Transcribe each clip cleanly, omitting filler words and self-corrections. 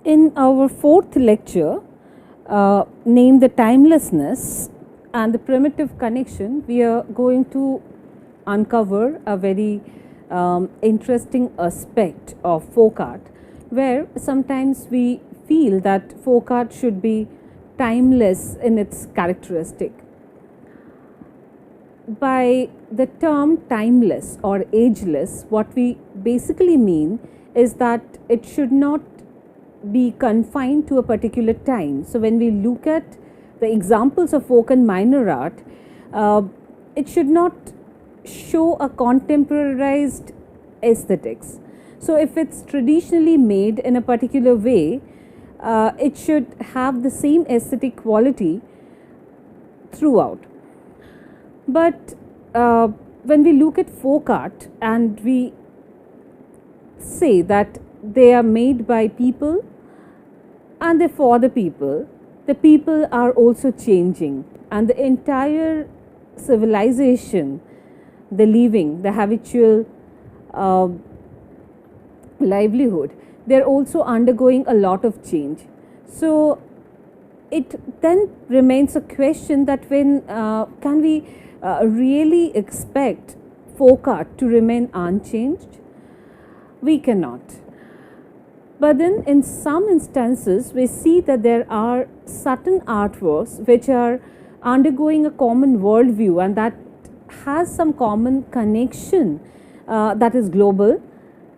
In our fourth lecture, named The Timelessness and the Primitive Connection, we are going to uncover a very interesting aspect of folk art, where sometimes we feel that folk art should be timeless in its characteristic. By the term timeless or ageless, what we basically mean is that it should not be confined to a particular time. So when we look at the examples of folk and minor art, it should not show a contemporarized aesthetics. So if it's traditionally made in a particular way, it should have the same aesthetic quality throughout. But when we look at folk art and we say that they are made by people and they're for the people are also changing, and the entire civilization, the living, the habitual livelihood, they're also undergoing a lot of change. So it then remains a question that when can we really expect folk art to remain unchanged? We cannot. But then in some instances we see that there are certain artworks which are undergoing a common worldview and that has some common connection that is global,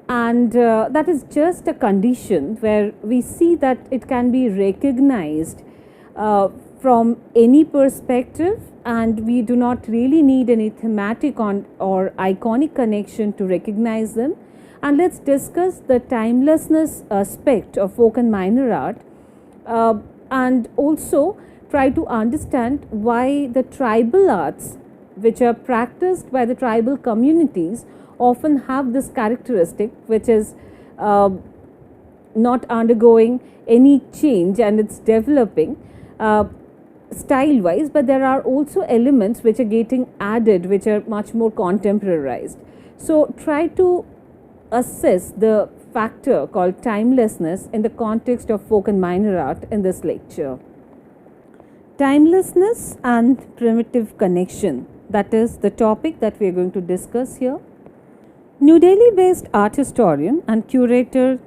and that is just a condition where we see that it can be recognized from any perspective, and we do not really need any thematic or iconic connection to recognize them. And let's discuss the timelessness aspect of folk and minor art, and also try to understand why the tribal arts which are practiced by the tribal communities often have this characteristic, which is not undergoing any change and it's developing style wise, but there are also elements which are getting added which are much more contemporarized. So try to assess the factor called timelessness in the context of folk and minor art in this lecture. Timelessness and primitive connection, that is the topic that we are going to discuss here. New Delhi based art historian and curator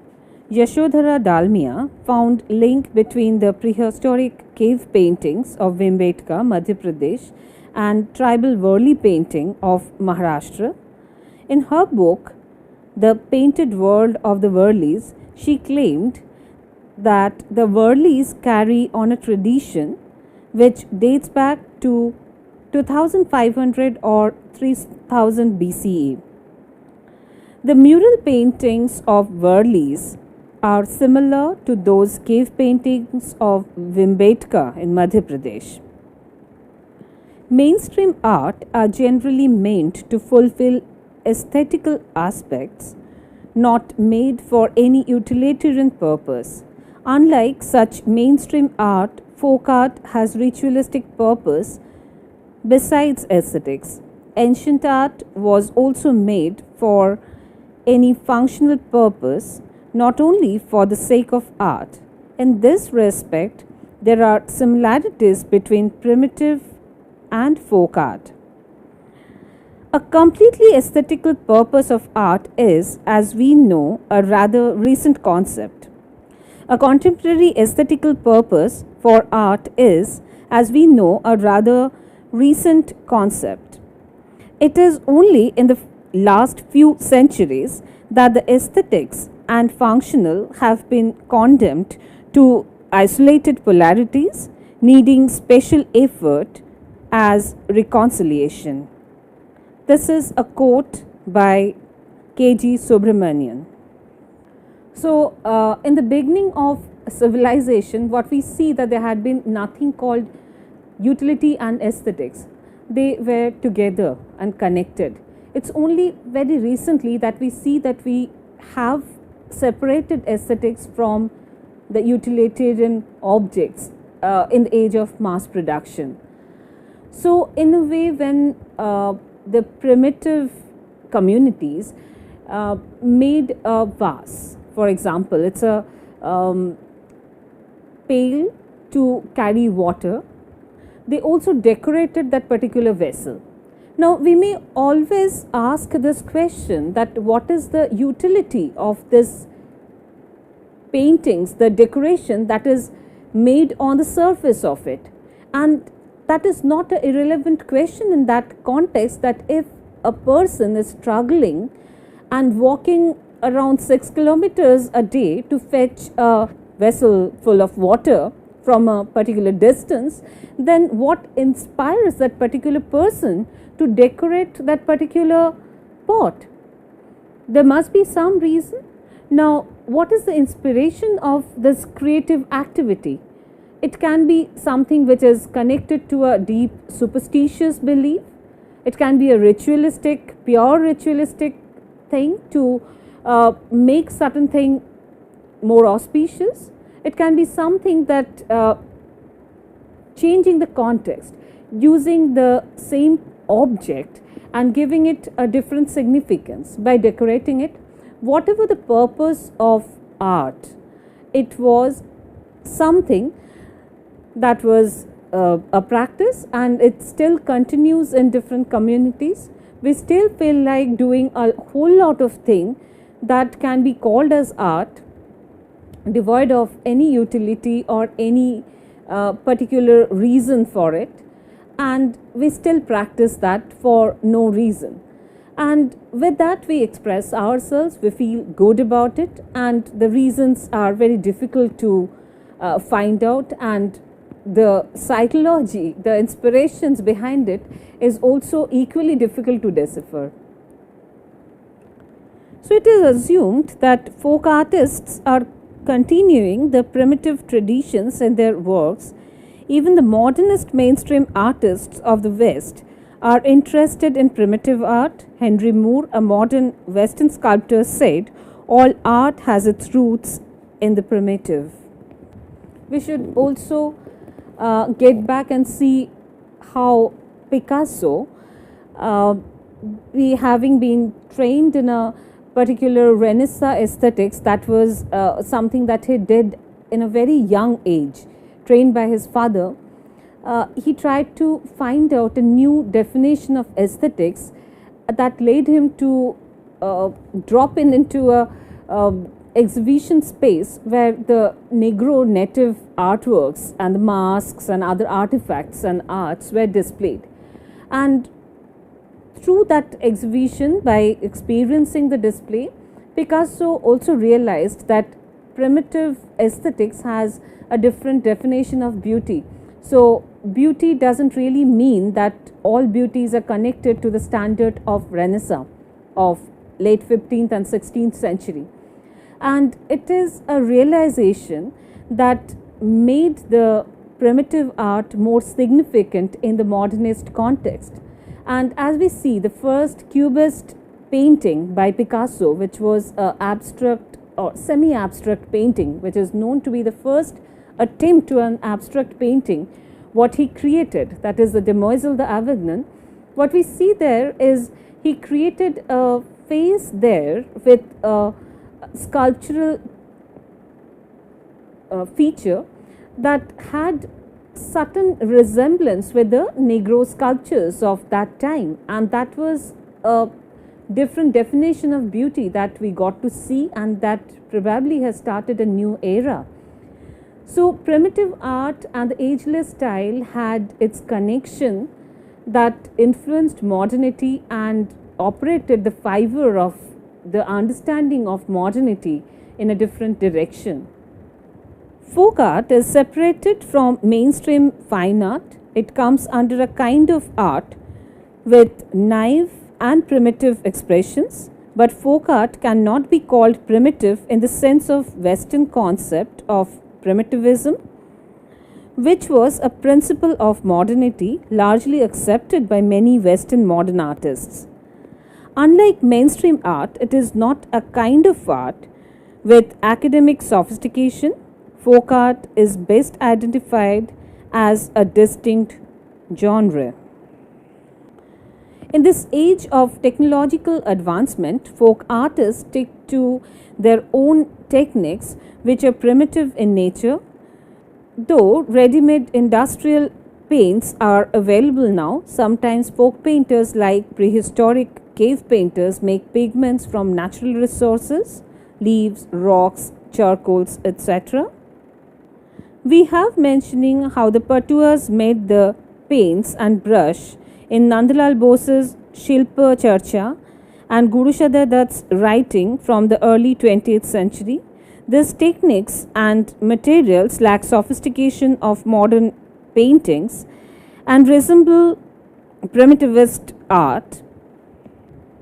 Yashodhara Dalmia found link between the prehistoric cave paintings of Bhimbetka, Madhya Pradesh, and tribal Varli painting of Maharashtra. In her book The Painted World of the Varlis, she claimed that the Varlis carry on a tradition which dates back to 2500 or 3000 BCE. The mural paintings of Varlis are similar to those cave paintings of Bhimbetka in Madhya Pradesh. Mainstream art are generally meant to fulfill aesthetical aspects, not made for any utilitarian purpose. Unlike such mainstream art, folk art has ritualistic purpose besides aesthetics. Ancient art was also made for any functional purpose, not only for the sake of art. In this respect, there are similarities between primitive and folk art. A completely aesthetical purpose of art is, as we know, a rather recent concept. A contemporary aesthetical purpose for art is, as we know, a rather recent concept. It is only in the last few centuries that the aesthetics and functional have been condemned to isolated polarities, needing special effort as reconciliation. This is a quote by K.G. Subramanian. So, in the beginning of civilization, what we see that there had been nothing called utility and aesthetics. They were together and connected. It's only very recently that we see that we have separated aesthetics from the utilitarian objects in the age of mass production. So, in a way, when the primitive communities made a vase, for example, it's a pail to carry water. They also decorated that particular vessel. Now, we may always ask this question, that what is the utility of this paintings, the decoration that is made on the surface of it? And that is not an irrelevant question in that context, that if a person is struggling and walking around 6 kilometers a day to fetch a vessel full of water from a particular distance, then what inspires that particular person to decorate that particular pot? There must be some reason. Now, what is the inspiration of this creative activity? It can be something which is connected to a deep superstitious belief. It can be a ritualistic, pure ritualistic thing to make certain thing more auspicious. It can be something that changing the context, using the same object and giving it a different significance by decorating it. Whatever the purpose of art, it was something that was a practice, and it still continues in different communities. We still feel like doing a whole lot of things that can be called as art, devoid of any utility or any particular reason for it, and we still practice that for no reason. And with that, we express ourselves, we feel good about it, and the reasons are very difficult to find out, and the psychology, the inspirations behind it is also equally difficult to decipher. So it is assumed that folk artists are continuing the primitive traditions in their works. Even the modernist mainstream artists of the West are interested in primitive art. Henry Moore, a modern Western sculptor, said, "All art has its roots in the primitive." We should also get back and see how Picasso, having been trained in a particular Renaissance aesthetics, that was something that he did in a very young age, trained by his father. He tried to find out a new definition of aesthetics that led him to drop into a exhibition space where the Negro native artworks and the masks and other artifacts and arts were displayed. And through that exhibition, by experiencing the display, Picasso also realized that primitive aesthetics has a different definition of beauty. So beauty doesn't really mean that all beauties are connected to the standard of Renaissance of late 15th and 16th century. And it is a realization that made the primitive art more significant in the modernist context. And as we see, the first Cubist painting by Picasso, which was an abstract or semi-abstract painting, which is known to be the first attempt to an abstract painting, what he created, that is the Demoiselle d'Avignon, what we see there is he created a face there with a sculptural feature that had certain resemblance with the Negro sculptures of that time, and that was a different definition of beauty that we got to see, and that probably has started a new era. So primitive art and the ageless style had its connection that influenced modernity and operated the fiber of the understanding of modernity in a different direction. Folk art is separated from mainstream fine art. It comes under a kind of art with naive and primitive expressions, but folk art cannot be called primitive in the sense of Western concept of primitivism, which was a principle of modernity largely accepted by many Western modern artists. Unlike mainstream art, it is not a kind of art with academic sophistication. Folk art is best identified as a distinct genre. In this age of technological advancement, folk artists stick to their own techniques which are primitive in nature. Though ready-made industrial paints are available now, sometimes folk painters like prehistoric cave painters make pigments from natural resources, leaves, rocks, charcoals, etc. We have mentioning how the Patuas made the paints and brush in Nandalal Bose's Shilpa Charcha and Guru Shadar Dutt's writing from the early 20th century. These techniques and materials lack sophistication of modern paintings and resemble primitivist art.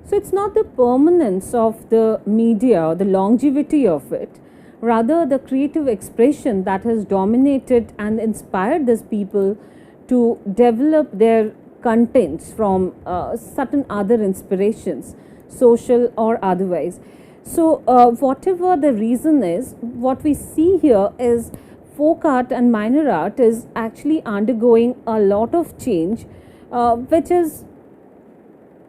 So it's not the permanence of the media or the longevity of it, rather the creative expression that has dominated and inspired these people to develop their contents from certain other inspirations, social or otherwise. So whatever the reason is, what we see here is folk art and minor art is actually undergoing a lot of change, which is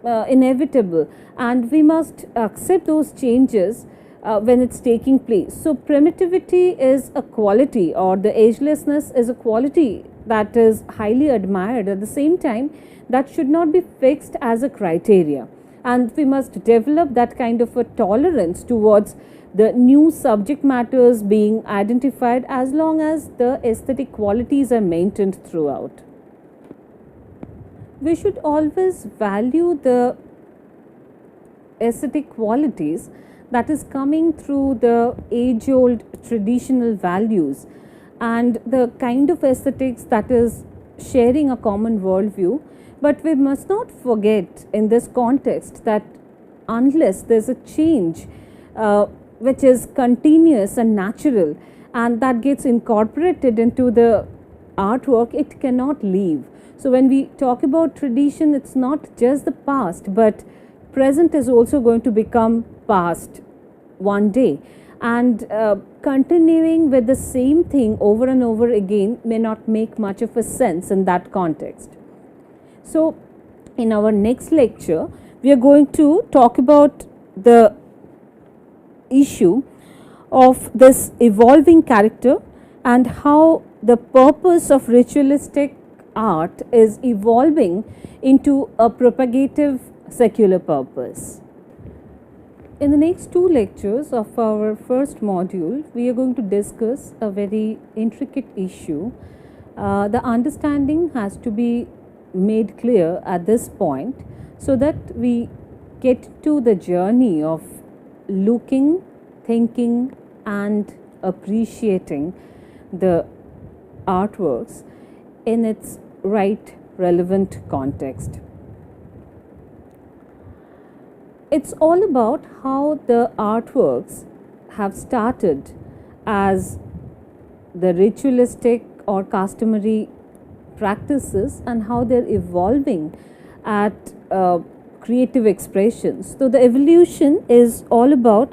inevitable, and we must accept those changes when it's taking place. So primitivity is a quality, or the agelessness is a quality that is highly admired. At the same time, that should not be fixed as a criteria, and we must develop that kind of a tolerance towards the new subject matters being identified, as long as the aesthetic qualities are maintained throughout. We should always value the aesthetic qualities that is coming through the age-old traditional values and the kind of aesthetics that is sharing a common worldview. But we must not forget in this context that unless there's a change which is continuous and natural, and that gets incorporated into the artwork, it cannot leave. So when we talk about tradition, it's not just the past, but present is also going to become past one day, and continuing with the same thing over and over again may not make much of a sense in that context. So in our next lecture, we are going to talk about the issue of this evolving character and how the purpose of ritualistic art is evolving into a propagative secular purpose. In the next two lectures of our first module, we are going to discuss a very intricate issue. The understanding has to be made clear at this point so that we get to the journey of looking, thinking, and appreciating the artworks in its right relevant context. It's all about how the artworks have started as the ritualistic or customary practices and how they're evolving at creative expressions. So the evolution is all about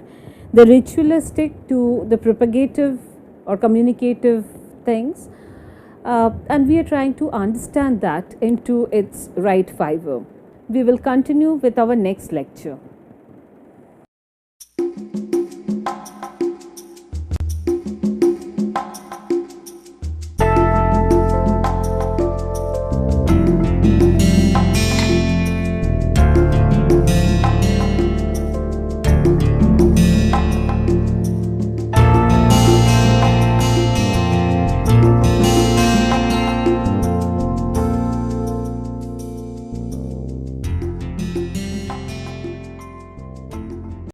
the ritualistic to the propagative or communicative things, and we are trying to understand that into its right fiber. We will continue with our next lecture.